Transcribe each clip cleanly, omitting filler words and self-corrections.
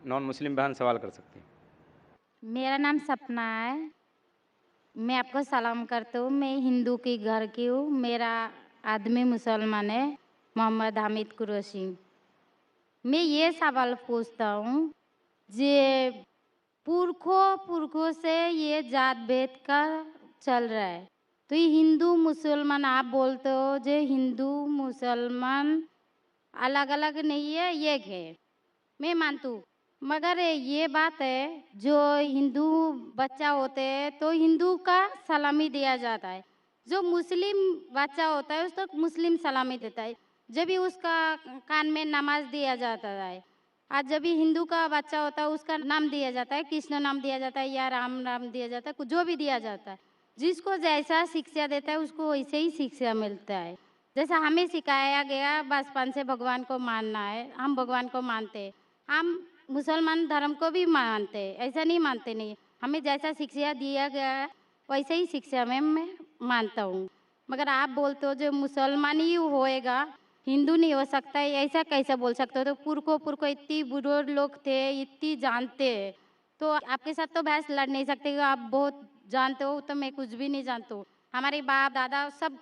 Non Muslim बहन सवाल कर सकती है। मेरा नाम सपना है। मैं आपको सलाम करती हूँ। मैं हिंदू की घर की हूँ। मेरा आदमी मुसलमान है, मोहम्मद हामिद कुरैशी। मैं ये सवाल पूछता हूँ, जे पुरखों पुरखों से ये जात भेद का चल रहा है, तो ये हिंदू मुसलमान आप बोलते हो, जो हिंदू मुसलमान अलग अलग नहीं है, एक है। मैं मानती हूँ, मगर ये बात है, जो हिंदू बच्चा होते हैं तो हिंदू का सलामी दिया जाता है, जो मुस्लिम बच्चा होता है उसको मुस्लिम सलामी देता है। जब भी उसका कान में नमाज दिया जाता है। आज जब भी हिंदू का बच्चा होता है उसका नाम दिया जाता है, कृष्ण नाम दिया जाता है या राम नाम दिया जाता है, कुछ जो भी दिया जाता है। जिसको जैसा शिक्षा देता है उसको वैसे ही शिक्षा मिलता है। जैसा हमें सिखाया गया बचपन से भगवान को मानना है, हम भगवान को मानते हैं। हम मुसलमान धर्म को भी मानते हैं, ऐसा नहीं मानते नहीं। हमें जैसा शिक्षा दिया गया है वैसे ही शिक्षा में मैं मानता हूँ। मगर आप बोलते हो जो मुसलमान ही होएगा, हिंदू नहीं हो सकता है, ऐसा कैसे बोल सकते हो? तो पुरखों पुरखों इतनी बुजुर्ग लोग थे, इतनी जानते हैं, तो आपके साथ तो बहस लड़ नहीं सकते कि आप बहुत जानते हो, तो मैं कुछ भी नहीं जानती हूँ। हमारे बाप दादा सब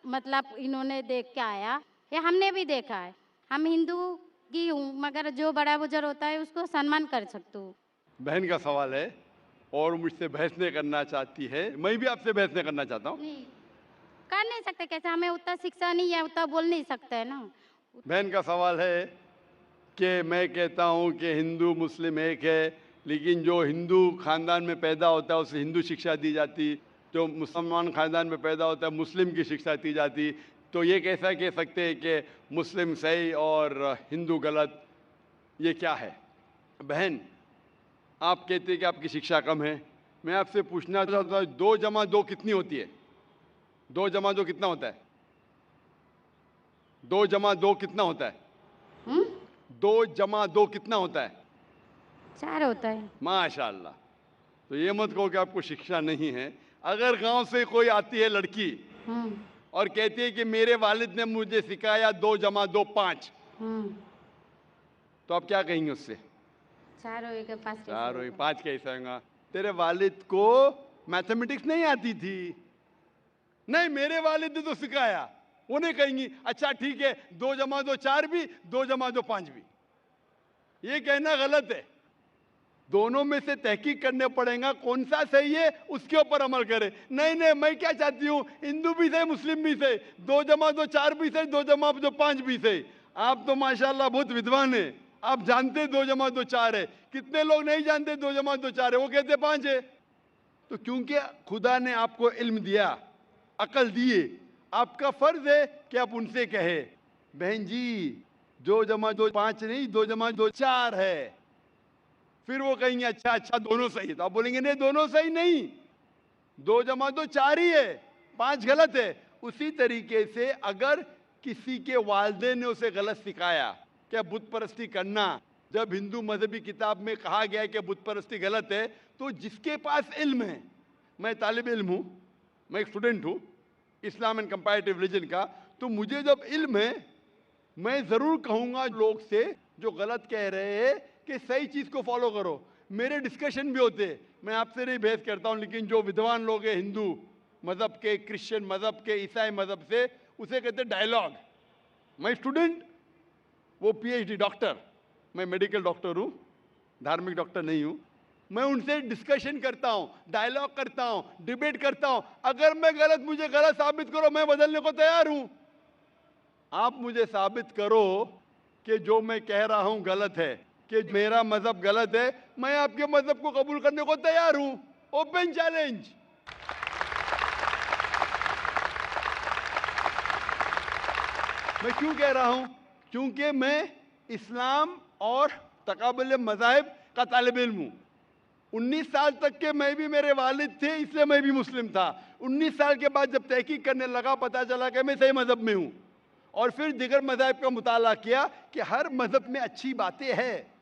मतलब इन्होंने देख के आया, या हमने भी देखा है। हम हिंदू की हूँ, मगर जो बड़ा बुजुर्ग होता है उसको सम्मान कर सकती हूँ। बहन का सवाल है और मुझसे बहस नहीं करना चाहती है। मैं भी आपसे बहस नहीं करना चाहता हूँ। नहीं कर नहीं सकते, कैसे? हमें उतना शिक्षा नहीं है, उतना बोल नहीं सकते है ना। बहन का सवाल है कि मैं कहता हूँ कि हिंदू मुस्लिम एक है, लेकिन जो हिंदू खानदान में पैदा होता है उसे हिंदू शिक्षा दी जाती, जो मुसलमान खानदान में पैदा होता है मुस्लिम की शिक्षा दी जाती। तो ये कैसा कह सकते हैं कि मुस्लिम सही और हिंदू गलत? ये क्या है? बहन, आप कहते हैं कि आपकी शिक्षा कम है। मैं आपसे पूछना चाहता हूँ, 2 + 2 कितनी होती है? 2 + 2 कितना होता है? 2 + 2 कितना होता है? हम्म 2 + 2 कितना होता है? 4 होता है। माशाल्लाह। तो ये मत कहो कि आपको शिक्षा नहीं है। अगर गांव से कोई आती है लड़की हम्म और कहती है कि मेरे वालिद ने मुझे सिखाया 2 + 2 5, हम्म तो आप क्या कहेंगे उससे? 4 होएगा, 5 कैसे 4 और होगा? 5 कैसे होगा? तेरे वालिद को मैथमेटिक्स नहीं आती थी? नहीं, मेरे वालिद ने तो सिखाया। वो नहीं कहेंगी अच्छा ठीक है 2 + 2 4 भी, 2 + 2 5 भी। ये कहना गलत है। दोनों में से तहकीक करने पड़ेगा, कौन सा सही है उसके ऊपर अमल करें। नहीं नहीं, मैं क्या चाहती हूँ, हिंदू भी सही मुस्लिम भी सही, 2 + 2 4 भी सही, 2 + 2 5 भी सही। आप तो माशाल्लाह बहुत विद्वान है, आप जानते 2 + 2 4 है। कितने लोग नहीं जानते 2 + 2 4 है, वो कहते 5 है। तो क्योंकि खुदा ने आपको इल्म दिया, अकल दिए, आपका फर्ज है कि आप उनसे कहे बहन जी 2 + 2 5 नहीं, 2 + 2 4 है। फिर वो कहेंगे अच्छा अच्छा दोनों सही है, तो आप बोलेंगे नहीं दोनों सही नहीं, 2 + 2 4 ही है, 5 गलत है। उसी तरीके से अगर किसी के वालिदैन ने उसे गलत सिखाया क्या बुत परस्ती करना, जब हिंदू मजहबी किताब में कहा गया है कि बुत परस्ती गलत है, तो जिसके पास इल्म है, मैं तालिब इल्म हूँ, मैं एक स्टूडेंट हूँ इस्लाम एंड कंपैरेटिव रिलीजन का, तो मुझे जब इल्म है मैं जरूर कहूंगा लोग से जो गलत कह रहे हैं कि सही चीज को फॉलो करो। मेरे डिस्कशन भी होते हैं, मैं आपसे नहीं बहस करता हूं, लेकिन जो विद्वान लोग हैं हिंदू मजहब के, क्रिश्चियन मजहब के, ईसाई मजहब से, उसे कहते हैं डायलॉग। मैं स्टूडेंट, वो पीएचडी डॉक्टर, मैं मेडिकल डॉक्टर हूं, धार्मिक डॉक्टर नहीं हूं। मैं उनसे डिस्कशन करता हूं, डायलॉग करता हूं, डिबेट करता हूं। अगर मैं गलत, मुझे गलत साबित करो, मैं बदलने को तैयार हूं। आप मुझे साबित करो कि जो मैं कह रहा हूं गलत है, कि मेरा मजहब गलत है, मैं आपके मजहब को कबूल करने को तैयार हूं। Open challenge. मैं क्यों कह रहा हूं? क्योंकि मैं इस्लाम और तकाबुल मज़ाहिब का तालिब इल्म हूं। 19 साल तक के मैं भी, मेरे वालिद थे इसलिए मैं भी मुस्लिम था। 19 साल के बाद जब तहकीक करने लगा, पता चला कि मैं सही मजहब में हूं, और फिर दिगर मज़ाहिब का मुताला किया कि हर मजहब में अच्छी बातें हैं।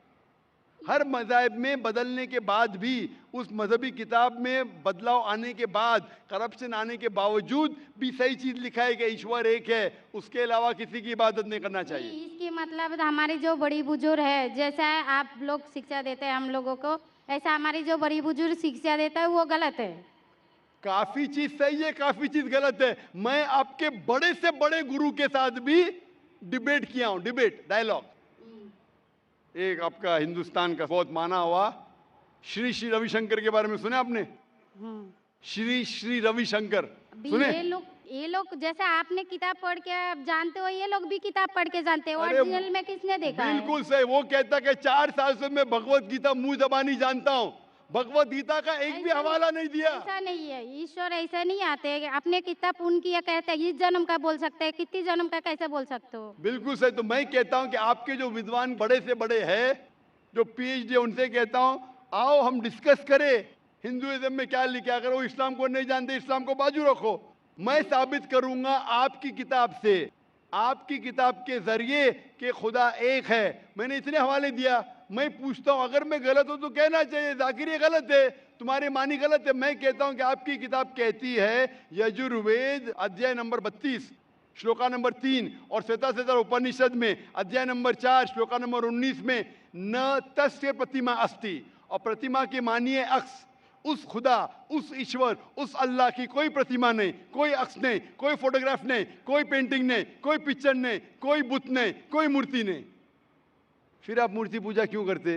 हर मज़हब में बदलने के बाद भी, उस मजहबी किताब में बदलाव आने के बाद, करप्शन आने के बावजूद भी सही चीज़ लिखा है कि ईश्वर एक है, उसके अलावा किसी की इबादत नहीं करना चाहिए। इसकी मतलब हमारी जो बड़ी बुजुर्ग है, जैसा आप लोग शिक्षा देते हैं हम लोगों को, ऐसा हमारी जो बड़ी बुजुर्ग शिक्षा देता है वो गलत है। काफी चीज सही है, काफी चीज गलत है। मैं आपके बड़े से बड़े गुरु के साथ भी डिबेट किया हूं, डिबेट, डायलॉग। एक आपका हिंदुस्तान का बहुत माना हुआ श्री श्री रविशंकर के बारे में सुने आपने? श्री श्री रविशंकर अभी सुने? ये लोग जैसे आपने किताब पढ़ के आप जानते हो, ये लोग भी किताब पढ़ के जानते हो। अरे ओरिजिनल में किसने देखा है? बिल्कुल सही। वो कहता कि 4 साल से मैं भगवत गीता मुंह जबानी जानता हूं, भगवत गीता का एक भी हवाला नहीं दिया। ऐसा नहीं है, ईश्वर ऐसा नहीं आते कि अपने किताब उनकी या कहते हैं इस जन्म का बोल सकते हैं, कितनी जन्म का कैसे बोल सकते हो? बिल्कुल सही। तो मैं कहता हूं कि आपके जो विद्वान बड़े से बड़े हैं, जो पीएचडी, उनसे कहता हूं आओ हम डिस्कस करें हिंदुइज्म में क्या लिखा है। अगर वो इस्लाम को नहीं जानते, इस्लाम को बाजू रखो। मैं साबित करूंगा आपकी किताब से, आपकी किताब के जरिए कि खुदा एक है। मैंने इतने हवाले दिया। मैं पूछता हूं अगर मैं गलत हूं तो कहना चाहिए जाकिर ये गलत है, तुम्हारी मानी गलत है। मैं कहता हूं कि आपकी किताब कहती है यजुर्वेद अध्याय नंबर 32 श्लोका नंबर 3 और श्वेताश्वेतर उपनिषद में अध्याय नंबर 4 श्लोका नंबर 19 में न तस्य प्रतिमा अस्ति, और प्रतिमा की मानिए अक्स। उस खुदा, उस ईश्वर, उस अल्लाह की कोई प्रतिमा नहीं, कोई अक्स नहीं, कोई फोटोग्राफ नहीं, कोई पेंटिंग नहीं, कोई पिक्चर नहीं, कोई बुत नहीं, कोई मूर्ति नहीं। फिर आप मूर्ति पूजा क्यों करते?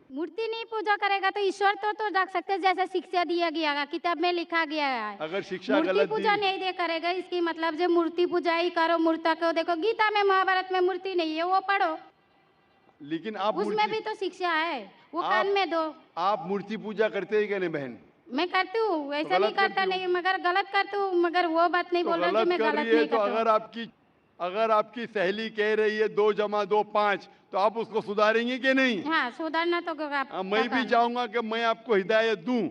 मूर्ति नहीं पूजा करेगा तो ईश्वर तो रख सकते हैं, जैसे शिक्षा दिया गया है, किताब में लिखा गया है। अगर शिक्षा मूर्ति गलत पूजा दी, नहीं दे करेगा, इसकी मतलब जो मूर्ति पूजा ही करो, मूर्ता को देखो। गीता में, महाभारत में मूर्ति नहीं है, वो पढ़ो, लेकिन आप उसमें भी तो शिक्षा है, वो कान में दो। आप मूर्ति पूजा करते हैं क्या नहीं बहन? मैं करती हूँ, ऐसा गलत नहीं करता करती नहीं, मगर गलत करती हूँ। मगर वो बात नहीं तो बोल रहा कि गलत मैं कर गलत रही है। नहीं तो करता। अगर आपकी सहेली कह रही है 2 + 2 5, तो आप उसको सुधारेंगे कि नहीं? हाँ, सुधारना तो मैं भी चाहूंगा कि मैं आपको हिदायत दूं।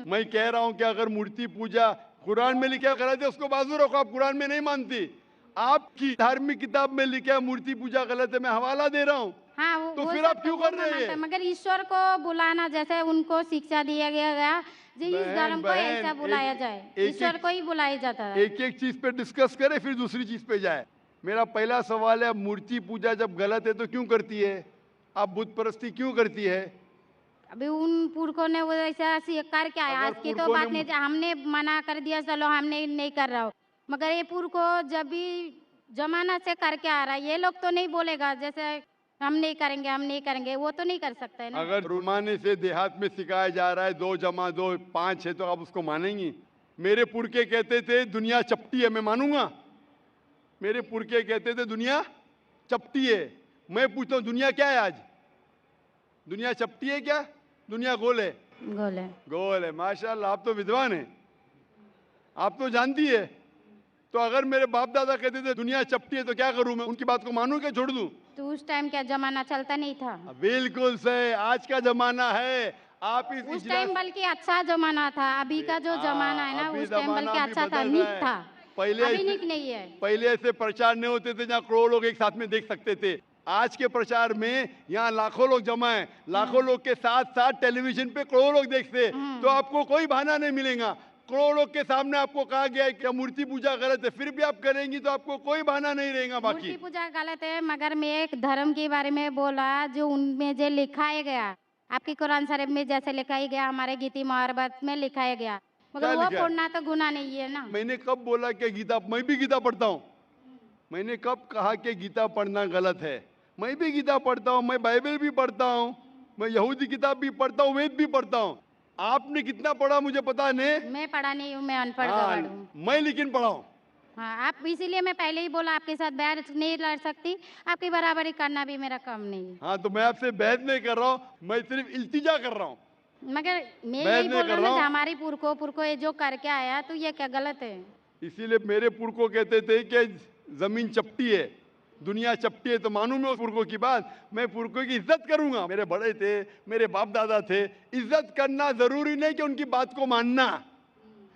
मैं कह रहा हूं कि अगर मूर्ति पूजा कुरान में लिखा गलत है, उसको बाजू रखो। आप कुरान में नहीं मानती, आपकी धार्मिक किताब में लिखा है मूर्ति पूजा गलत है, मैं हवाला दे रहा हूँ। हाँ, तो वो फिर सब आप क्यों वो कर मैं रहे मानता हैं? हूं, मगर ईश्वर को बुलाना, जैसे उनको शिक्षा दिया गया जी, इस बहन, धर्म को बहन, ऐसा बुलाया जाए, ईश्वर को ही बुलाया जाता है। एक एक चीज पे डिस्कस करे, फिर दूसरी चीज पे जाए। मेरा पहला सवाल है, मूर्ति पूजा जब गलत है तो क्यों करती है? आप बुत परस्ती क्यों करती है? अभी उन पुरखों ने वो ऐसा कर क्या है, अगर आज की तो पुरखों बात ने- नहीं, हमने मना कर दिया चलो हमने नहीं कर रहा हो, मगर ये पुरखों जब भी जमाना से करके आ रहा है, ये लोग तो नहीं बोलेगा जैसे हम नहीं करेंगे, हम नहीं करेंगे, वो तो नहीं कर सकते है ना। अगर रुमाने से देहात में सिखाया जा रहा है 2 + 2 5 है, तो आप उसको मानेंगी? मेरे पुरखे कहते थे दुनिया चपटी है, मैं मानूंगा? मेरे पुरखे कहते थे दुनिया चपटी है। मैं पूछता हूँ दुनिया क्या है आज? दुनिया चपटी है क्या? दुनिया गोल है? गोले गोल है। माशाल्लाह, आप तो विद्वान हैं, आप तो जानती है। तो अगर मेरे बाप दादा कहते थे दुनिया चपटी है, तो क्या करूं मैं? उनकी बात को मानूं क्या छोड़ दूं? तो उस टाइम क्या जमाना चलता नहीं था? बिल्कुल सही, आज का जमाना है। आप इस उस टाइम बल्कि अच्छा जमाना था, अभी का जो जमाना है ना, अभी उस टाइम जमाना बल्कि भी अच्छा था, बदल नीक रहा है। था। पहले अभी ऐसे- नीक नहीं है। पहले ऐसे प्रचार नहीं होते थे जहाँ करोड़ों लोग एक साथ में देख सकते थे। आज के प्रचार में यहाँ लाखों लोग जमा है, लाखों लोग के साथ साथ टेलीविजन पे करोड़ों लोग देखते हैं। तो आपको कोई बहाना नहीं मिलेगा। करोड़ों लोग के सामने आपको कहा गया है कि मूर्ति पूजा गलत है, फिर भी आप करेंगी तो आपको कोई बहाना नहीं रहेगा। मूर्ति बाकी पूजा गलत है, मगर मैं एक धर्म के बारे में बोला जो उनमें जो लिखाया गया, आपकी कुरान शरीफ में जैसे लिखाया गया, हमारे गीता महाभारत में लिखाया गया, मगर क्या वो लिखा है? पढ़ना तो गुनाह नहीं है ना। मैंने कब बोला कि गीता? मैं भी गीता पढ़ता हूँ। मैंने कब कहा कि गीता पढ़ना गलत है? मैं भी गीता पढ़ता हूँ, मैं बाइबल भी पढ़ता हूँ, मैं यहूदी किताब भी पढ़ता हूँ, वेद भी पढ़ता हूँ। आपने कितना पढ़ा मुझे पता नहीं। मैं पढ़ा नहीं हूँ, मैं अनपढ़ हाँ, गवार हूँ। मैं लेकिन पढ़ा हूँ। हाँ, आप इसीलिए मैं पहले ही बोला आपके साथ बहस नहीं लड़ सकती, आपकी बराबरी करना भी मेरा काम नहीं है। हाँ, तो मैं आपसे बहस नहीं कर रहा हूँ, मैं सिर्फ इल्तिजा कर रहा हूँ। मगर मैं बहस यही नहीं बोल कर रहा रहा हूँ हूँ। हमारी पुरखों ये जो करके आया, तो ये क्या गलत है? इसीलिए मेरे पुरखों कहते थे कि जमीन चपटी है, दुनिया चपटी है, तो मानूं मैं उस पुरखों की बात? मैं पुरखों की इज्जत करूंगा। मेरे बड़े थे, मेरे बाप दादा थे। इज्जत करना जरूरी नहीं कि उनकी बात को मानना।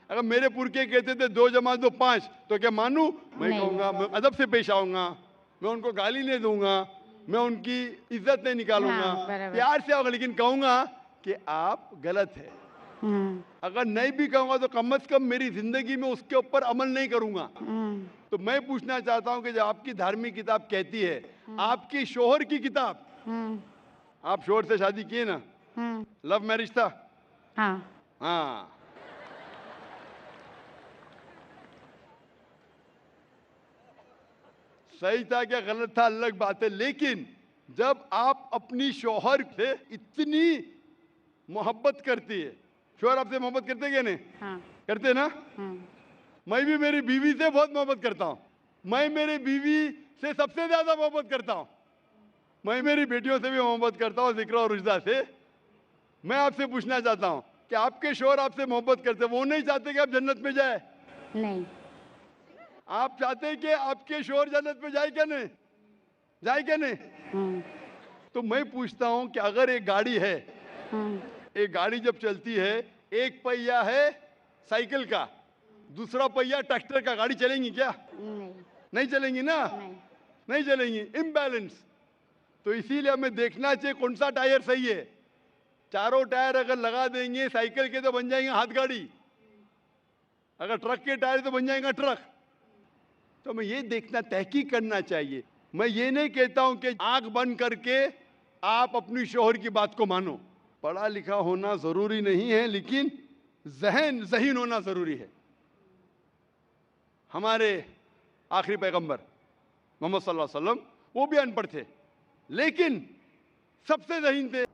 अगर मेरे पुरखे कहते थे 2 + 2 5, तो क्या मानूं? मैं नहीं। कहूंगा, मैं अदब से पेश आऊंगा, मैं उनको गाली नहीं दूंगा। मैं उनकी इज्जत नहीं निकालूंगा, हाँ, बराबर। प्यार से होगा, लेकिन कहूंगा कि आप गलत है। अगर नहीं भी कहूंगा तो कम से कम मेरी जिंदगी में उसके ऊपर अमल नहीं करूंगा। तो मैं पूछना चाहता हूं कि जो आपकी धार्मिक किताब कहती है, आपकी शोहर की किताब, आप शोहर से शादी किए ना, लव मैरिज था? हाँ। हाँ, सही था क्या गलत था अलग बात है, लेकिन जब आप अपनी शोहर से इतनी मोहब्बत करती है, शोहर आपसे मोहब्बत करते क्या नहीं? हाँ। करते ना? मैं भी मेरी बीवी से बहुत मोहब्बत करता हूँ। मैं मेरी बीवी से सबसे ज्यादा मोहब्बत करता हूँ। मैं मेरी बेटियों से भी मोहब्बत करता हूँ, जिक्र और रुजदा से। मैं आपसे पूछना चाहता हूँ कि आपके शोहर आपसे मोहब्बत करते, वो नहीं चाहते कि आप जन्नत में जाए? नहीं। आप चाहते हैं कि आपके शोहर जन्नत में जाए क्या नहीं? जाए क्या नहीं? तो मैं पूछता हूँ कि अगर एक गाड़ी है, एक गाड़ी जब चलती है, एक पहिया है साइकिल का, दूसरा पहिया ट्रैक्टर का, गाड़ी चलेंगी क्या? नहीं। नहीं चलेंगी ना? नहीं। नहीं चलेंगी, इम्बैलेंस। तो इसीलिए हमें देखना चाहिए कौन सा टायर सही है। चारों टायर अगर लगा देंगे साइकिल के तो बन जाएंगे हाथ गाड़ी, अगर ट्रक के टायर तो बन जाएगा ट्रक। तो हमें ये देखना, तहकीक करना चाहिए। मैं ये नहीं कहता हूं कि आंख बंद करके आप अपनी शोहर की बात को मानो। पढ़ा लिखा होना जरूरी नहीं है, लेकिन ज़हीन होना जरूरी है। हमारे आखिरी पैगंबर मोहम्मद सल्लल्लाहु अलैहि वसल्लम, वो भी अनपढ़ थे लेकिन सबसे ज़हीन थे।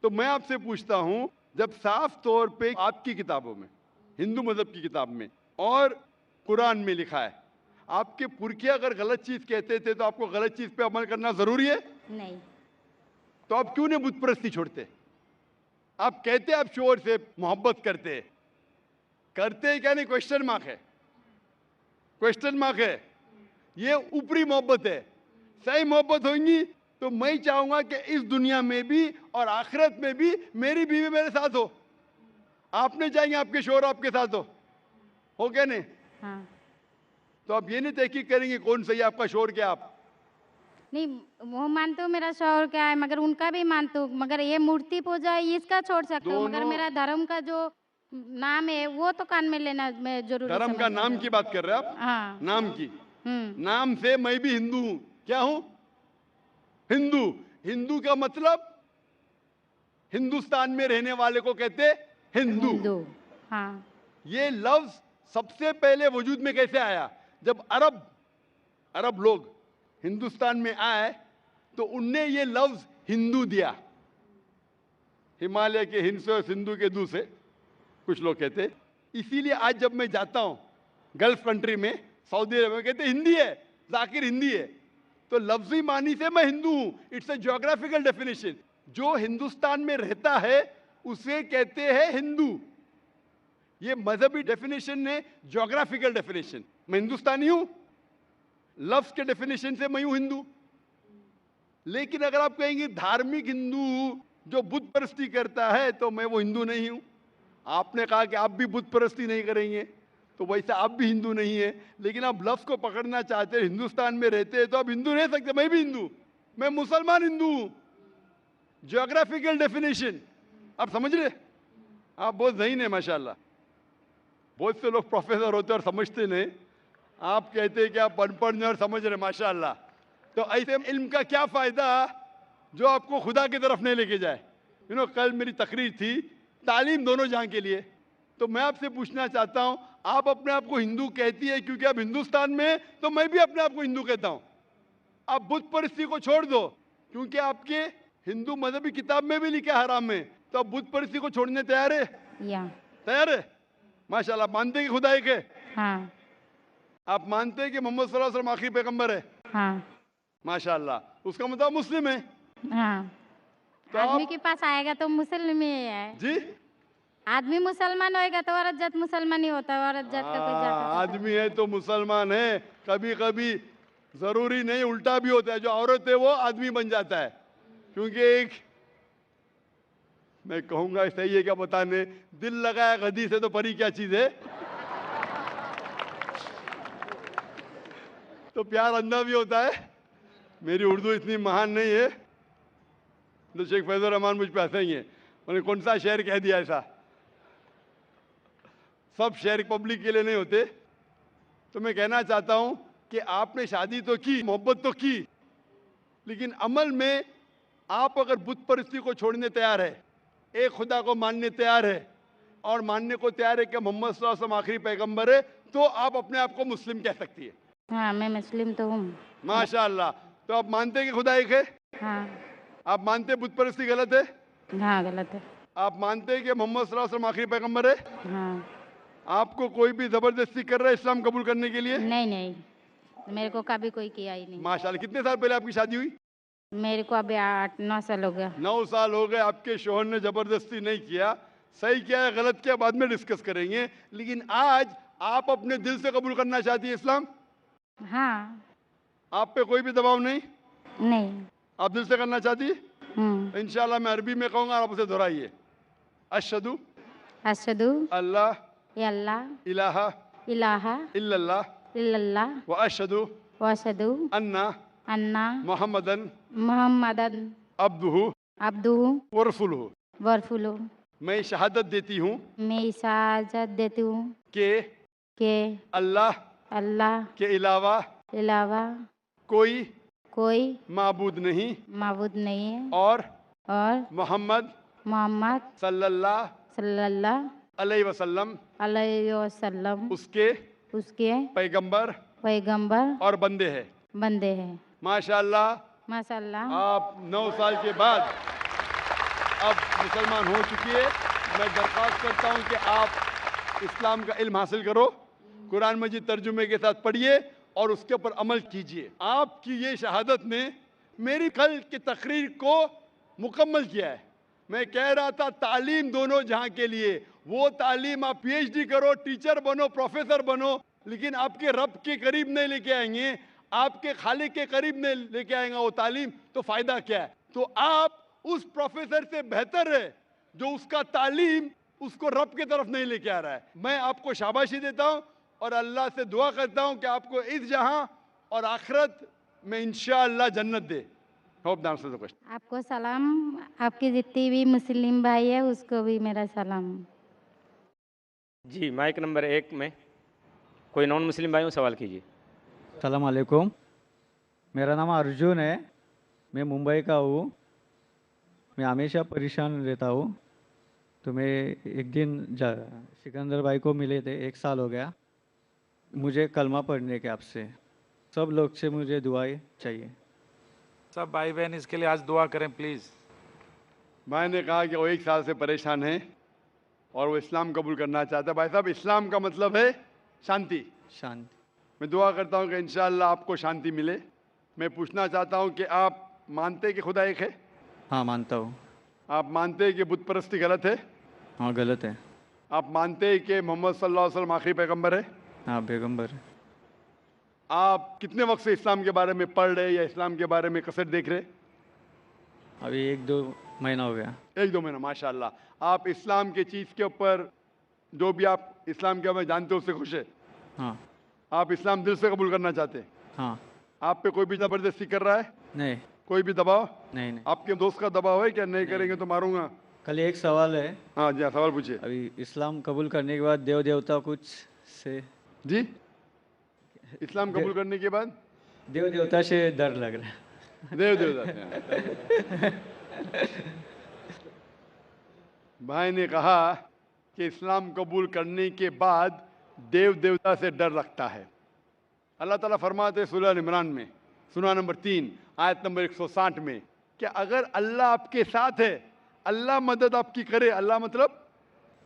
तो मैं आपसे पूछता हूं, जब साफ तौर पे आपकी किताबों में, हिंदू मजहब की किताब में और कुरान में लिखा है, आपके पुरखे अगर गलत चीज कहते थे तो आपको गलत चीज पे अमल करना जरूरी है? नहीं। तो आप क्यों नहीं बुत परस्ती छोड़ते? आप कहते आप शोहर से मोहब्बत करते क्या नहीं? क्वेश्चन मार्क है, क्वेश्चन मार्क है। ये ऊपरी मोहब्बत है। सही मोहब्बत होगी तो मैं चाहूंगा कि इस दुनिया में भी और आखिरत में भी मेरी बीवी मेरे साथ हो। आप नहीं चाहेंगे आपके शोहर आपके साथ हो क्या नहीं? हाँ। तो आप ये नहीं तहकीक करेंगे कौन सही आपका शोहर क्या? आप नहीं, वो मानते हो मेरा शौहर क्या है, मगर उनका भी मानते हो, मगर ये मूर्ति पूजा है इसका छोड़ सकते हो, मगर मेरा धर्म का जो नाम है वो तो कान में लेना मैं जरूरी धर्म का समझती नाम हूँ। की बात कर रहे हैं आप? हाँ। नाम की। हम्म। नाम से मैं भी हिंदू हूं। क्या हूं? हिंदू। हिंदू का मतलब हिंदुस्तान में रहने वाले को कहते हिंदू। हिंदू। हाँ। ये लफ्ज सबसे पहले वजूद में कैसे आया? जब अरब लोग हिंदुस्तान में आए तो उनने ये लफ्ज हिंदू दिया। हिमालय के हिंद से और सिंधु के दू से कुछ लोग कहते। इसीलिए आज जब मैं जाता हूं गल्फ कंट्री में, सऊदी अरब में, कहते हिंदी है, जाकिर हिंदी है। तो लफ्जी मानी से मैं हिंदू हूं। It's a geographical definition. जो हिंदुस्तान में रहता है उसे कहते हैं हिंदू। ये मजहबी डेफिनेशन है, ज्योग्राफिकल डेफिनेशन। मैं हिंदुस्तानी हूं, लफ्ज के डेफिनेशन से मैं हूं हिंदू। लेकिन अगर आप कहेंगे धार्मिक हिंदू जो बुत परस्ती करता है, तो मैं वो हिंदू नहीं हूं। आपने कहा कि आप भी बुत परस्ती नहीं करेंगे, तो वैसे आप भी हिंदू नहीं है। लेकिन आप लफ्ज को पकड़ना चाहते हैं, हिंदुस्तान में रहते हैं तो आप हिंदू रह सकते। मैं भी हिंदू, मैं मुसलमान हिंदू हूं। ज्योग्राफिकल डेफिनेशन आप समझ रहे? आप बहुत ज़हीन है माशाल्लाह। बहुत से लोग प्रोफेसर होते और समझते नहीं। आप कहते हैं कि आप अनपढ़ नहीं और समझ रहे, माशाल्लाह। तो ऐसे इल्म का क्या फ़ायदा जो आपको खुदा की तरफ नहीं लेके जाए? कल मेरी तकरीर थी तालीम दोनों जहां के लिए। तो मैं आपसे पूछना चाहता हूं, आप अपने आप को हिंदू कहती है क्योंकि आप हिंदुस्तान में हैं, तो मैं भी अपने आप को हिंदू कहता हूं। आप बुत परस्ती को छोड़ दो, क्योंकि आपके हिंदू मजहबी किताब में भी लिखा है हराम है, तो आप बुत परस्ती को छोड़ने तैयार है? तैयार है? माशाल्लाह। मानते हैं कि खुदा एक है? हाँ। आप मानते हैं कि मोहम्मद सल्लल्लाहु अलैहि वसल्लम आखिरी पैगंबर है? हाँ। माशाल्लाह। उसका मतलब मुस्लिम है? हाँ। तो आदमी आप के पास आएगा तो मुसलमान ही है जी, आदमी मुसलमान होएगा तो औरत जात मुसलमान ही होता है। औरत जात का कोई जात होता है? आदमी है तो मुसलमान है। कभी कभी जरूरी नहीं, उल्टा भी होता है। जो औरत है वो आदमी बन जाता है। क्योंकि एक, मैं कहूंगा सही है क्या बताने, दिल लगाया गधी से तो परी क्या चीज है। तो प्यार अंधा भी होता है मेरी उर्दू इतनी महान नहीं है तो शेख फैजुर रहमान मुझ पे हंसेंगे, उन्हें कौन सा शेर कह दिया ऐसा। सब शेर पब्लिक के लिए नहीं होते। तो मैं कहना चाहता हूं कि आपने शादी तो की, मोहब्बत तो की, लेकिन अमल में आप अगर बुत परस्ती को छोड़ने तैयार है, एक खुदा को मानने तैयार है और मानने को तैयार है कि मोहम्मद सल्लल्लाहु अलैहि वसल्लम आखिरी पैगंबर है, तो आप अपने आप को मुस्लिम कह सकती है। हाँ, मैं मुस्लिम तो हूँ। माशाअल्लाह। तो आप मानते हैं कि खुदा एक है? हाँ। आप मानते हैं बुत परस्ती गलत है? हाँ, गलत है। आप मानते हैं कि मोहम्मद सल्लल्लाहु अलैहि वसल्लम आखिरी पैगंबर है? हाँ। आपको कोई भी जबरदस्ती कर रहा है इस्लाम कबूल करने के लिए? नहीं नहीं, मेरे को कभी कोई किया ही नहीं। माशाल्लाह। कितने साल पहले आपकी शादी हुई? मेरे को अभी 8-9 साल हो गया। 9 साल हो गए। आपके शोहर ने जबरदस्ती नहीं किया। सही किया है गलत किया बाद में डिस्कस करेंगे, लेकिन आज आप अपने दिल से कबूल करना चाहती है इस्लाम? हाँ। आप पे कोई भी दबाव नहीं? नहीं। आप दिल से करना चाहती है? इंशाल्लाह मैं अरबी में कहूंगा, आप उसे दोहराइए। अशहदु अशहदु अल्लाह अल्लाह इलाहा इलाहा इल्लल्लाह इल्लल्लाह व अशहदु व अशहदु अन्ना अन्ना मुहम्मदन मुहम्मदन अब्दुहु अब्दुहु व रसूलुहु। व रसूलुहु। मैं शहादत देती हूँ मैं इजाज़त देती हूँ कि कि अल्लाह अल्लाह के अलावा अलावा कोई कोई माबूद नहीं माबूद नहीं है और और मोहम्मद मोहम्मद सल्लल्लाहु सल्लल्लाहु अलैहि वसल्लम अलैहि वसल्लम उसके उसके पैगंबर पैगंबर और बंदे हैं। बंदे हैं। माशाअल्लाह। माशाअल्लाह। आप 9 साल के बाद अब मुसलमान हो चुकी है। मैं दरख्वास्त करता हूं कि आप इस्लाम का इल्म हासिल करो, कुरान मजीद तर्जुमे के साथ पढ़िए और उसके ऊपर अमल कीजिए। आपकी ये शहादत ने मेरी कल की तकरीर को मुकम्मल किया है। मैं कह रहा था तालीम दोनों जहां के लिए, वो तालीम आप पीएचडी करो, टीचर बनो, प्रोफेसर बनो, लेकिन आपके रब के करीब नहीं लेके आएंगे, आपके खालिक के करीब नहीं लेके आएगा वो तालीम, तो फायदा क्या है? तो आप उस प्रोफेसर से बेहतर है जो उसका तालीम उसको रब की तरफ नहीं लेके आ रहा है। मैं आपको शाबाशी देता हूं और अल्लाह से दुआ करता हूं कि आपको इस जहां और आखिरत में इंशाअल्लाह जन्नत दे। Hope the answer the question. आपको सलाम, आपकी जितनी भी मुस्लिम भाई है उसको भी मेरा सलाम। जी, माइक नंबर 1 में कोई नॉन मुस्लिम भाई हो, सवाल कीजिए। सलाम अलैकुम, मेरा नाम अर्जुन है, मैं मुंबई का हूँ। मैं हमेशा परेशान रहता हूँ। तो मैं एक दिन सिकंदर भाई को मिले थे, 1 साल हो गया। मुझे कलमा पढ़ने के आपसे सब लोग से मुझे दुआएं चाहिए। सब भाई बहन इसके लिए आज दुआ करें प्लीज़। मैंने कहा कि वो 1 साल से परेशान है और वो इस्लाम कबूल करना चाहता है। भाई साहब, इस्लाम का मतलब है शांति। शांति। मैं दुआ करता हूँ कि इंशाअल्लाह आपको शांति मिले। मैं पूछना चाहता हूँ कि आप मानते हैं कि खुदा एक है? हाँ, मानता हूँ। आप मानते हैं कि बुत परस्ती गलत है? हाँ, गलत है। आप मानते हैं कि मोहम्मद सल्लल्लाहु अलैहि वसल्लम आखिरी पैगंबर है? हाँ, पैगंबर है। आप कितने वक्त से इस्लाम के बारे में पढ़ रहे या इस्लाम के बारे में कसर देख रहे? अभी 1-2 महीना हो गया। 1-2 महीना। माशाअल्लाह। आप इस्लाम के चीज़ के ऊपर जो भी आप इस्लाम के बारे में जानते हो उससे खुश है? हाँ। आप इस्लाम दिल से कबूल करना चाहते हैं? हाँ। आप पे कोई भी ज़बरदस्ती कर रहा है? नहीं। कोई भी दबाव? नहीं। आपके दोस्त का दबाव है क्या? नहीं करेंगे तो मारूंगा? कल एक सवाल है। हाँ जी, हाँ, सवाल पूछिए। अभी इस्लाम कबूल करने के बाद देव देवता कुछ से जी, इस्लाम कबूल करने के बाद देव देवता से डर लग रहा है। देव देवता भाई ने कहा कि इस्लाम कबूल करने के बाद देव देवता से डर लगता है। अल्लाह ताला फरमाते सूरह इमरान में सूरह नंबर 3 आयत नंबर 160 में कि अगर अल्लाह आपके साथ है, अल्लाह मदद आपकी करे। अल्लाह मतलब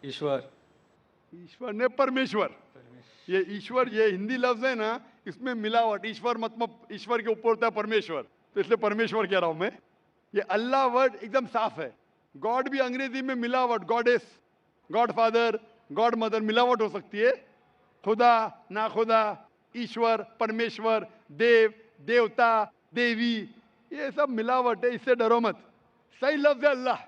ईश्वर। ईश्वर ने परमेश्वर। ये ईश्वर, ये हिंदी लफ्ज है ना, इसमें मिलावट। ईश्वर मतलब ईश्वर के ऊपर होता है परमेश्वर, तो इसलिए परमेश्वर कह रहा हूं मैं। ये अल्लाह वर्ड एकदम साफ है। गॉड भी अंग्रेजी में मिलावट, goddess, God father, God mother, मिलावट हो सकती है। खुदा, ना खुदा, ईश्वर, परमेश्वर, देव, देवता, देवी, ये सब मिलावट है, इससे डरो मत। सही लफ्ज है अल्लाह।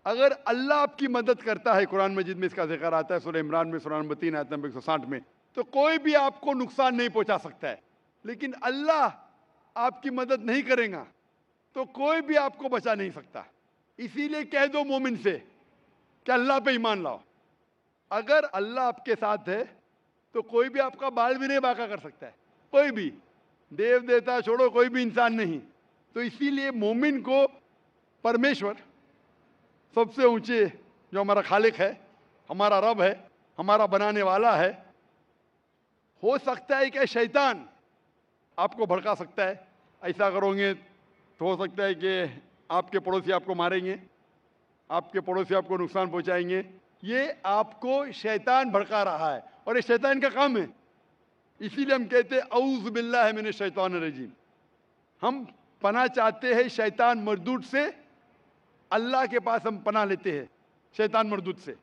अगर अल्लाह आपकी मदद करता है, कुरान मजीद में इसका जिक्र आता है सूरह इमरान में सूरह नंबर 3 आयत नंबर 160 में, तो कोई भी आपको नुकसान नहीं पहुंचा सकता है। लेकिन अल्लाह आपकी मदद नहीं करेगा तो कोई भी आपको बचा नहीं सकता। इसीलिए कह दो मोमिन से कि अल्लाह पे ईमान लाओ। अगर अल्लाह आपके साथ है तो कोई भी आपका बाल भी नहीं बांका कर सकता है, कोई भी, देव देवता छोड़ो, कोई भी इंसान नहीं। तो इसीलिए मोमिन को परमेश्वर सबसे ऊंचे, जो हमारा खालिक है, हमारा रब है, हमारा बनाने वाला है, हो सकता है कि शैतान आपको भड़का सकता है, ऐसा करोगे तो हो सकता है कि आपके पड़ोसी आपको मारेंगे, आपके पड़ोसी आपको नुकसान पहुंचाएंगे। ये आपको शैतान भड़का रहा है और ये शैतान का काम है। इसीलिए हम कहते हैं औज़ु बिल्लाहि मिनश शैतानिर रजीम। हम पनाह चाहते हैं शैतान मरदूद से, अल्लाह के पास हम पनाह लेते हैं शैतान मरदूद से।